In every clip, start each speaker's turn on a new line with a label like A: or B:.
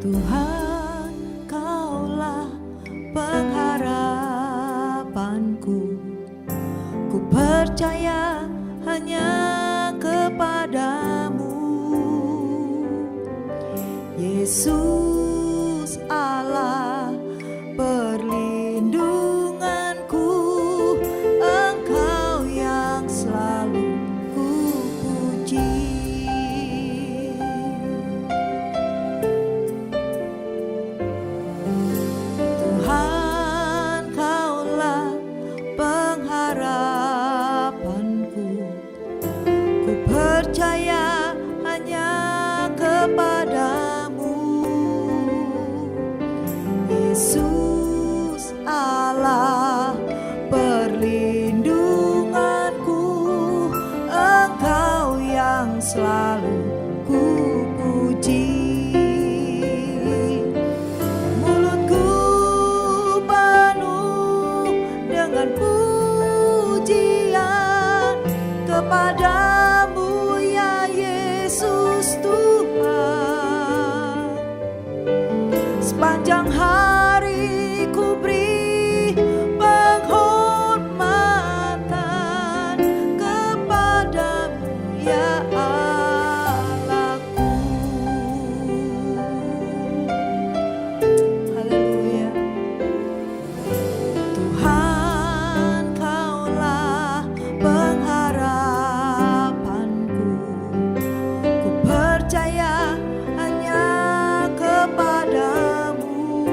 A: Tuhan, Kaulah pengharapanku. Ku percaya hanya kepadamu, Yesus Allah perlindunganku. Engkau yang selalu ku puji. Percaya hanya kepadamu, Yesus Allah perlindunganku. Engkau yang selalu ku puji. Mulutku penuh dengan pujian kepadamu, ya Yesus Tuhan. Sepanjang hari ku beri penghormatan kepadamu, ya Allahku. Haleluya. Tuhan, Kaulah pengharapanku. Ku percaya hanya kepadamu,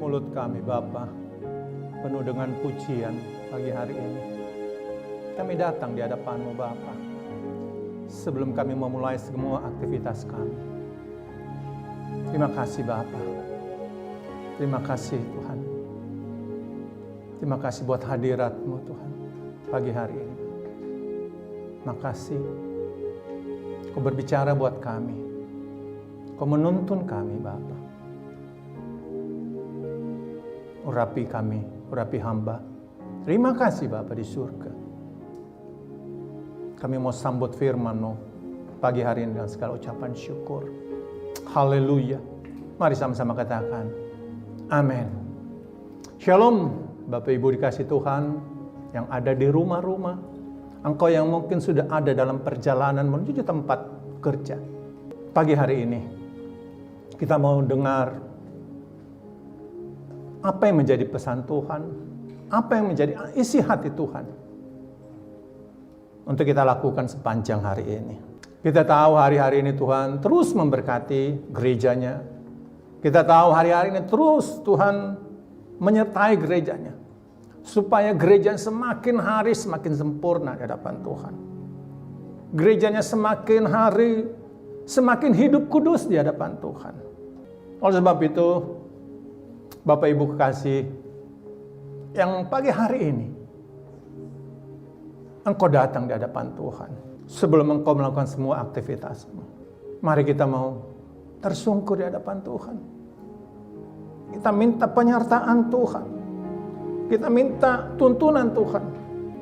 B: Mulut kami Bapa penuh dengan pujian pagi hari ini. Kami datang di hadapan-Mu Bapa sebelum kami memulai semua aktivitas kami. Terima kasih Bapa. Terima kasih Tuhan. Terima kasih buat hadirat-Mu Tuhan pagi hari ini. Makasih Kau berbicara buat kami. Kau menuntun kami Bapa. Urapi kami, urapi hamba. Terima kasih Bapa di surga. Kami mau sambut firman-Mu pagi hari ini dengan segala ucapan syukur. Haleluya. Mari sama-sama katakan amin. Shalom Bapak Ibu dikasih Tuhan yang ada di rumah-rumah. Engkau yang mungkin sudah ada dalam perjalanan menuju tempat kerja. Pagi hari ini kita mau dengar apa yang menjadi pesan Tuhan, apa yang menjadi isi hati Tuhan untuk kita lakukan sepanjang hari ini. Kita tahu hari-hari ini Tuhan terus memberkati gerejanya. Kita tahu hari-hari ini terus Tuhan menyertai gerejanya, supaya gereja semakin hari semakin sempurna di hadapan Tuhan. Gerejanya semakin hari semakin hidup kudus di hadapan Tuhan. Oleh sebab itu, Bapak Ibu kekasih, yang pagi hari ini engkau datang di hadapan Tuhan sebelum engkau melakukan semua aktivitasmu. Mari kita mau tersungkur di hadapan Tuhan. Kita minta penyertaan Tuhan. Kita minta tuntunan Tuhan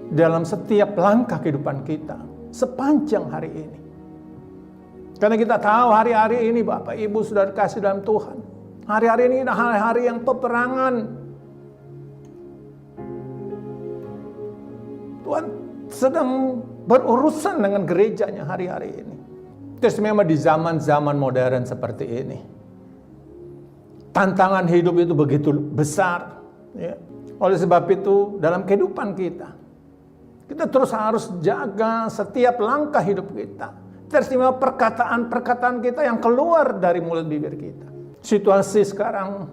B: dalam setiap langkah kehidupan kita sepanjang hari ini. Karena kita tahu hari-hari ini Bapak Ibu sudah dikasih dalam Tuhan. Hari-hari ini adalah hari-hari yang peperangan. Tuhan sedang berurusan dengan gerejanya hari-hari ini. Terus memang di zaman-zaman modern seperti ini, tantangan hidup itu begitu besar. Ya. Oleh sebab itu dalam kehidupan kita terus harus jaga setiap langkah hidup kita. Terima perkataan-perkataan kita yang keluar dari mulut bibir kita. Situasi sekarang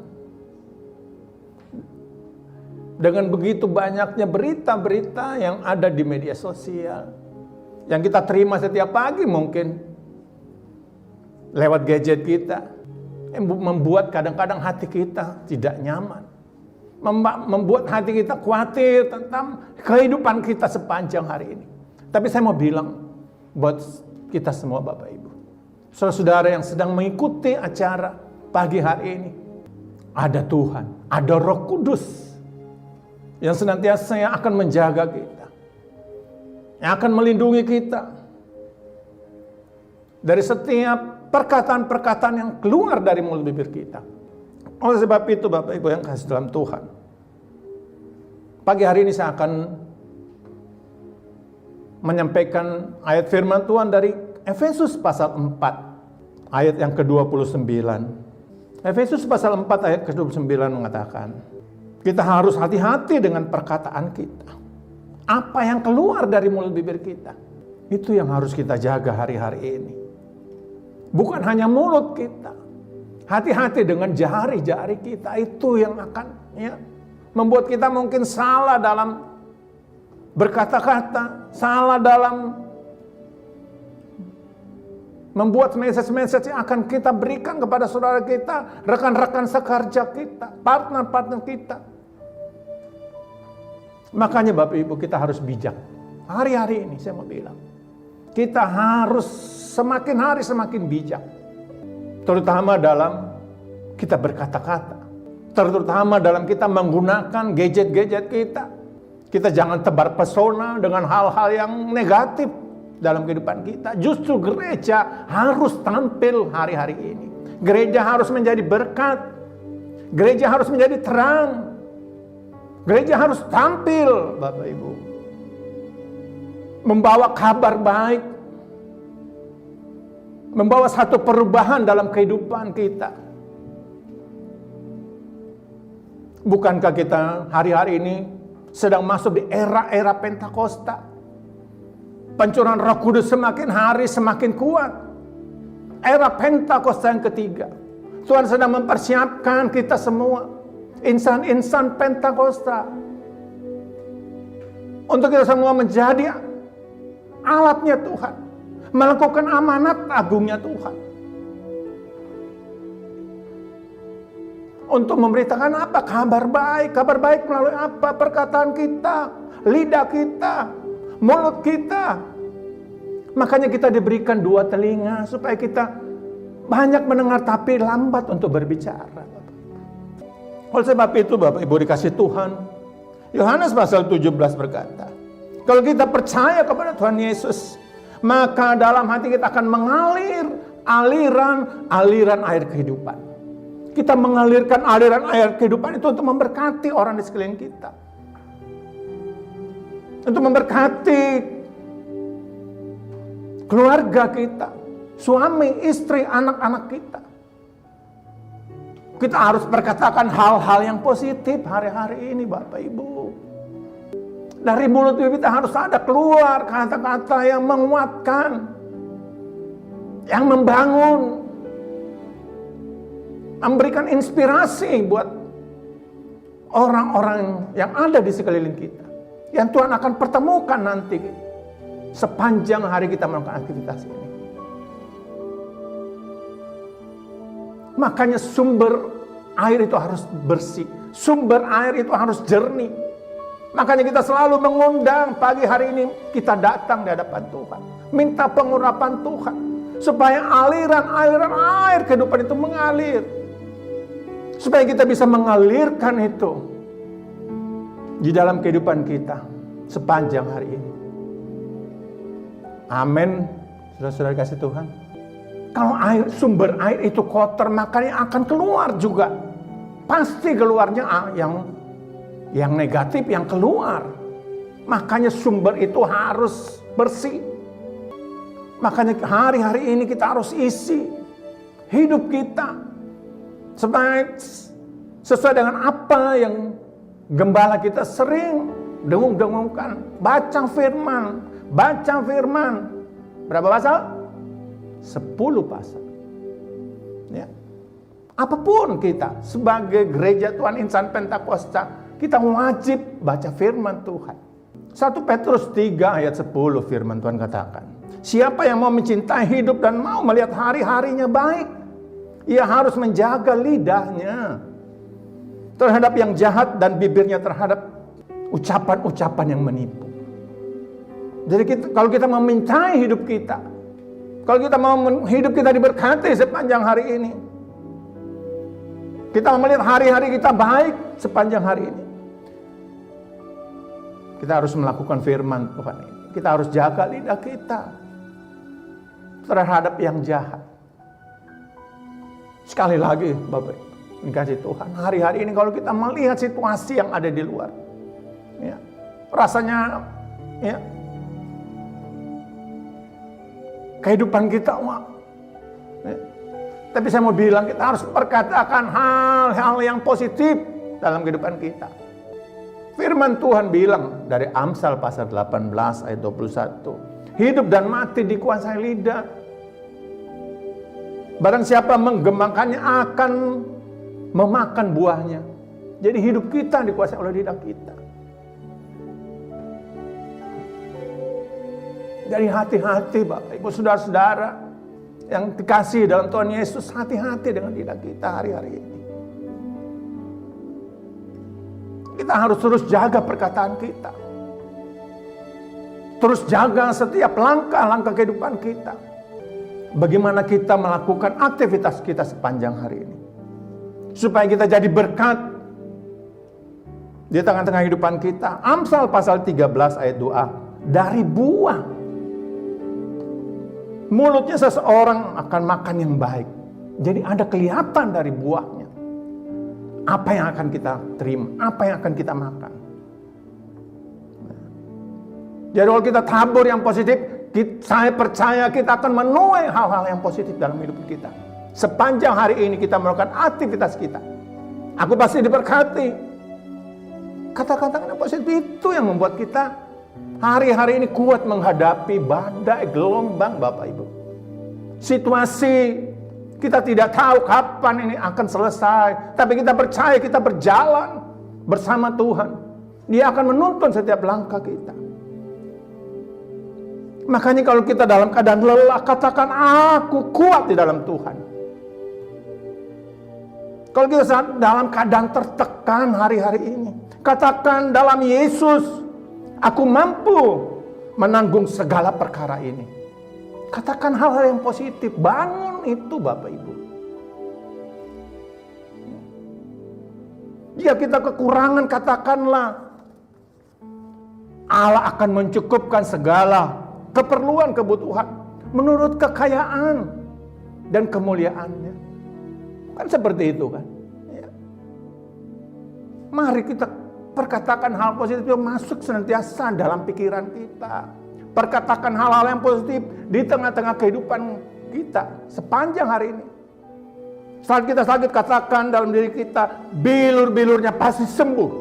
B: dengan begitu banyaknya berita-berita yang ada di media sosial, yang kita terima setiap pagi mungkin lewat gadget kita, yang membuat kadang-kadang hati kita tidak nyaman, membuat hati kita khawatir tentang kehidupan kita sepanjang hari ini. Tapi saya mau bilang buat kita semua Bapak Ibu, saudara-saudara yang sedang mengikuti acara pagi hari ini, ada Tuhan, ada Roh Kudus yang senantiasa yang akan menjaga kita, yang akan melindungi kita dari setiap perkataan-perkataan yang keluar dari mulut bibir kita. Oleh sebab itu Bapak Ibu yang kasih dalam Tuhan, pagi hari ini saya akan menyampaikan ayat firman Tuhan dari Efesus pasal 4 ayat yang ke-29. Efesus pasal 4 ayat ke-29 mengatakan, kita harus hati-hati dengan perkataan kita. Apa yang keluar dari mulut bibir kita, itu yang harus kita jaga hari-hari ini. Bukan hanya mulut kita. Hati-hati dengan jari-jari kita, itu yang akan membuat kita mungkin salah dalam berkata-kata, salah dalam membuat message-message yang akan kita berikan kepada saudara kita, rekan-rekan sekerja kita, partner-partner kita. Makanya Bapak Ibu kita harus bijak. Hari-hari ini saya mau bilang, kita harus semakin hari semakin bijak. Terutama dalam kita berkata-kata. Terutama dalam kita menggunakan gadget-gadget kita. Kita jangan tebar pesona dengan hal-hal yang negatif dalam kehidupan kita. Justru gereja harus tampil hari-hari ini. Gereja harus menjadi berkat. Gereja harus menjadi terang. Gereja harus tampil, Bapak Ibu, membawa kabar baik, membawa satu perubahan dalam kehidupan kita. Bukankah kita hari-hari ini sedang masuk di era-era Pentakosta? Pencurahan Roh Kudus semakin hari semakin kuat. Era Pentakosta yang ketiga. Tuhan sedang mempersiapkan kita semua, insan-insan Pentakosta, untuk kita semua menjadi alatnya Tuhan, melakukan amanat agungnya Tuhan, untuk memberitakan apa? Kabar baik. Kabar baik melalui apa? Perkataan kita, lidah kita, mulut kita. Makanya kita diberikan dua telinga supaya kita banyak mendengar tapi lambat untuk berbicara. Oleh sebab itu Bapak Ibu dikasih Tuhan, Yohanes pasal 17 berkata, kalau kita percaya kepada Tuhan Yesus, maka dalam hati kita akan mengalir aliran air kehidupan. Kita mengalirkan aliran air kehidupan itu untuk memberkati orang di sekeliling kita, untuk memberkati keluarga kita, suami, istri, anak-anak kita. Kita harus berkatakan hal-hal yang positif hari-hari ini Bapak Ibu. Dari mulut kita harus ada keluar kata-kata yang menguatkan, yang membangun, memberikan inspirasi buat orang-orang yang ada di sekeliling kita, yang Tuhan akan pertemukan nanti sepanjang hari kita melakukan aktivitas ini. Makanya sumber air itu harus bersih, sumber air itu harus jernih. Makanya kita selalu mengundang pagi hari ini kita datang di hadapan Tuhan, minta pengurapan Tuhan, supaya aliran-aliran air kehidupan itu mengalir, supaya kita bisa mengalirkan itu di dalam kehidupan kita sepanjang hari ini. Amin. Saudara-saudara kasih Tuhan, kalau sumber air itu kotor, makanya akan keluar juga. Pasti keluarnya yang negatif yang keluar. Makanya sumber itu harus bersih. Makanya hari-hari ini kita harus isi hidup kita sesuai dengan apa yang gembala kita sering dengung-dengungkan. Baca firman. Berapa pasal? 10 pasal. Ya. Apapun kita sebagai gereja Tuhan insan Pentakosta, kita wajib baca firman Tuhan. 1 Petrus 3 ayat 10 firman Tuhan katakan, siapa yang mau mencintai hidup dan mau melihat hari-harinya baik, ia harus menjaga lidahnya terhadap yang jahat dan bibirnya terhadap ucapan-ucapan yang menipu. Jadi kalau kita memintai hidup kita, kalau kita mau hidup kita diberkati sepanjang hari ini, kita melihat hari-hari kita baik sepanjang hari ini, kita harus melakukan firman Tuhan ini. Kita harus jaga lidah kita terhadap yang jahat. Sekali lagi Bapak Ibu, kasih Tuhan, hari-hari ini kalau kita melihat situasi yang ada di luar, ya, rasanya ya, kehidupan kita ya. Tapi saya mau bilang kita harus perkatakan hal-hal yang positif dalam kehidupan kita. Firman Tuhan bilang dari Amsal pasal 18 ayat 21, hidup dan mati dikuasai lidah. Barang siapa menggemakannya akan memakan buahnya. Jadi hidup kita dikuasai oleh lidah kita. Jadi hati-hati Bapak Ibu saudara-saudara yang dikasihi dalam Tuhan Yesus, hati-hati dengan lidah kita hari-hari ini. Kita harus terus jaga perkataan kita. Terus jaga setiap langkah-langkah kehidupan kita. Bagaimana kita melakukan aktivitas kita sepanjang hari ini, supaya kita jadi berkat di tengah-tengah kehidupan kita. Amsal pasal 13 ayat 2, dari buah mulutnya seseorang akan makan yang baik. Jadi ada kelihatan dari buahnya. apa yang akan kita terima, apa yang akan kita makan. Jadi kalau kita tabur yang positif, saya percaya kita akan menuai hal-hal yang positif dalam hidup kita. Sepanjang hari ini kita melakukan aktivitas kita, aku pasti diberkati. Kata-kata yang positif itu yang membuat kita hari-hari ini kuat menghadapi badai, gelombang, Bapak Ibu. Situasi kita tidak tahu kapan ini akan selesai, tapi kita percaya kita berjalan bersama Tuhan. Dia akan menuntun setiap langkah kita. Makanya kalau kita dalam keadaan lelah, katakan aku kuat di dalam Tuhan. Kalau kita dalam keadaan tertekan hari-hari ini, katakan dalam Yesus, aku mampu menanggung segala perkara ini. Katakan hal-hal yang positif, bangun itu Bapak Ibu. Jika kita kekurangan, katakanlah Allah akan mencukupkan segala keperluan, kebutuhan menurut kekayaan dan kemuliaannya. Kan seperti itu kan. Ya. Mari kita perkatakan hal positif yang masuk senantiasa dalam pikiran kita. Perkatakan hal-hal yang positif di tengah-tengah kehidupan kita sepanjang hari ini. Saat kita sakit, katakan dalam diri kita, bilur-bilurnya pasti sembuh.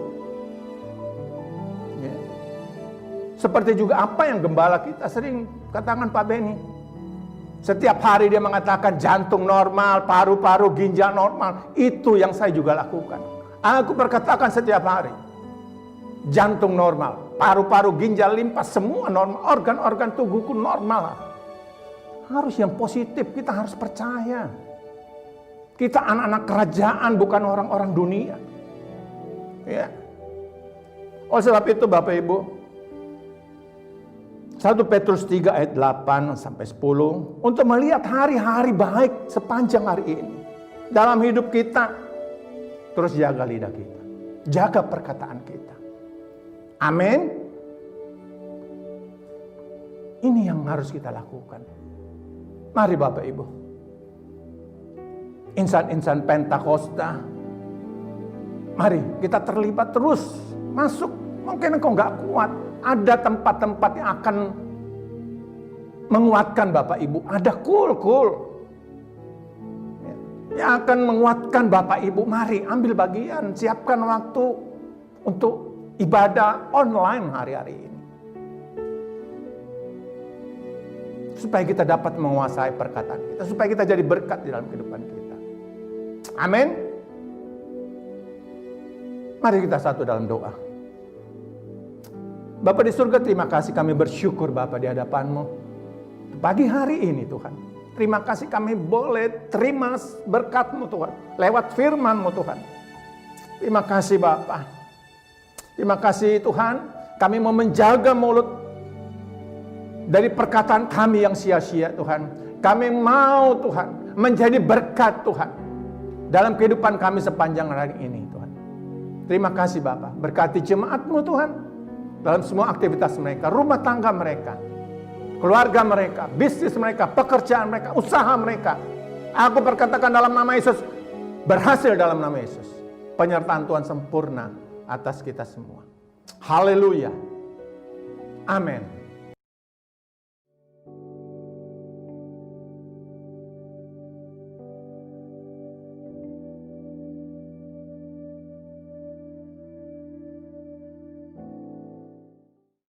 B: Ya. Seperti juga apa yang gembala kita sering katakan, Pak Beni. Setiap hari dia mengatakan jantung normal, paru-paru, ginjal normal. Itu yang saya juga lakukan. Aku berkatakan setiap hari. Jantung normal, paru-paru, ginjal, limpa, semua normal. Organ-organ tubuhku normal. Harus yang positif, kita harus percaya. Kita anak-anak kerajaan, bukan orang-orang dunia. Ya. Oleh sebab itu Bapak Ibu, 1 Petrus 3 ayat 8 sampai 10, untuk melihat hari-hari baik sepanjang hari ini. Dalam hidup kita, terus jaga lidah kita. Jaga perkataan kita. Amin. Ini yang harus kita lakukan. Mari Bapak Ibu. Insan-insan Pentakosta. Mari kita terlibat terus. Masuk. Mungkin engkau gak kuat. Ada tempat-tempat yang akan menguatkan Bapak Ibu. Ada kul-kul yang akan menguatkan Bapak Ibu. Mari ambil bagian. Siapkan waktu untuk ibadah online hari-hari ini. Supaya kita dapat menguasai perkataan kita. Supaya kita jadi berkat di dalam kehidupan kita. Amin. Mari kita satu dalam doa. Bapa di surga, terima kasih, kami bersyukur Bapa di hadapan-Mu. Pagi hari ini Tuhan. Terima kasih kami boleh terima berkat-Mu Tuhan. Lewat firman-Mu Tuhan. Terima kasih Bapa. Terima kasih Tuhan, kami mau menjaga mulut dari perkataan kami yang sia-sia Tuhan. Kami mau Tuhan menjadi berkat Tuhan dalam kehidupan kami sepanjang hari ini Tuhan. Terima kasih Bapa, berkati jemaat-Mu Tuhan dalam semua aktivitas mereka, rumah tangga mereka, keluarga mereka, bisnis mereka, pekerjaan mereka, usaha mereka. Aku berkatakan dalam nama Yesus, berhasil dalam nama Yesus. Penyertaan Tuhan sempurna atas kita semua. Haleluya. Amin.